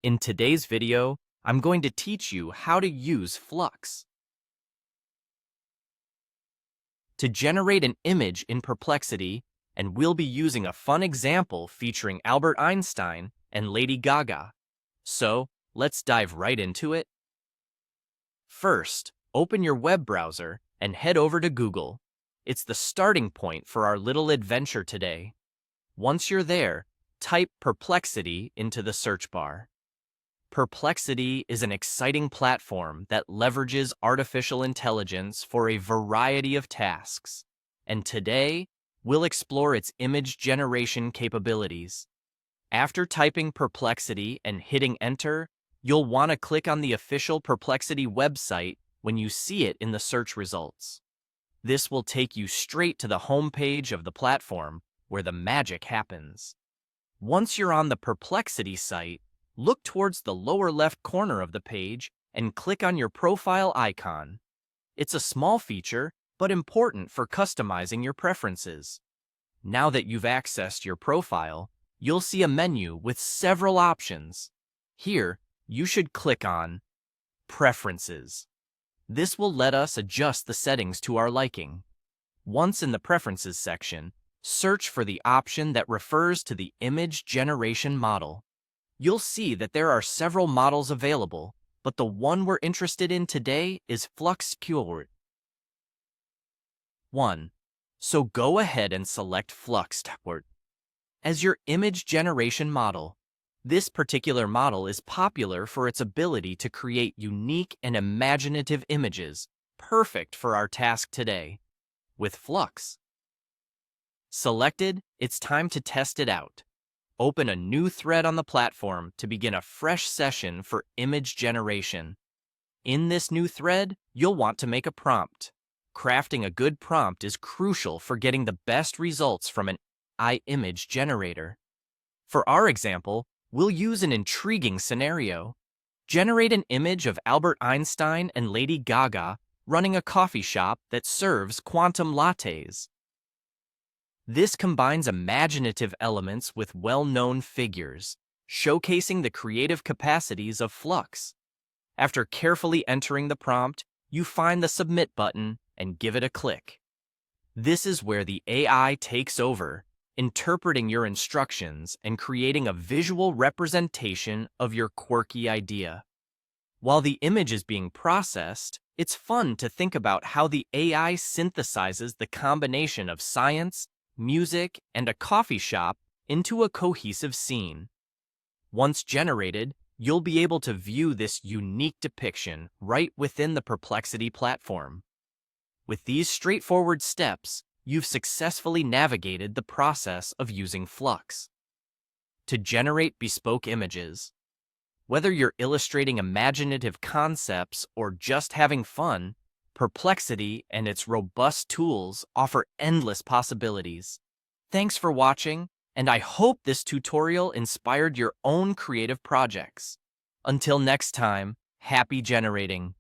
In today's video, I'm going to teach you how to use Flux to generate an image in Perplexity, and we'll be using a fun example featuring Albert Einstein and Lady Gaga. So, let's dive right into it. First, open your web browser and head over to Google. It's the starting point for our little adventure today. Once you're there, type Perplexity into the search bar. Perplexity is an exciting platform that leverages artificial intelligence for a variety of tasks, and today, we'll explore its image generation capabilities. After typing Perplexity and hitting Enter, you'll want to click on the official Perplexity website when you see it in the search results. This will take you straight to the homepage of the platform, where the magic happens. Once you're on the Perplexity site, look towards the lower left corner of the page and click on your profile icon. It's a small feature, but important for customizing your preferences. Now that you've accessed your profile, you'll see a menu with several options. Here, you should click on Preferences. This will let us adjust the settings to our liking. Once in the Preferences section, search for the option that refers to the image generation model. You'll see that there are several models available, but the one we're interested in today is Flux 1. So go ahead and select Flux as your image generation model. This particular model is popular for its ability to create unique and imaginative images, perfect for our task today. With Flux selected, it's time to test it out. Open a new thread on the platform to begin a fresh session for image generation. In this new thread, you'll want to make a prompt. Crafting a good prompt is crucial for getting the best results from an AI image generator. For our example, we'll use an intriguing scenario. Generate an image of Albert Einstein and Lady Gaga running a coffee shop that serves quantum lattes. This combines imaginative elements with well-known figures, showcasing the creative capacities of Flux. After carefully entering the prompt, you find the Submit button and give it a click. This is where the AI takes over, interpreting your instructions and creating a visual representation of your quirky idea. While the image is being processed, it's fun to think about how the AI synthesizes the combination of science, music, and a coffee shop into a cohesive scene. Once generated, you'll be able to view this unique depiction right within the Perplexity platform. With these straightforward steps, you've successfully navigated the process of using Flux to generate bespoke images. Whether you're illustrating imaginative concepts or just having fun, Perplexity and its robust tools offer endless possibilities. Thanks for watching, and I hope this tutorial inspired your own creative projects. Until next time, happy generating!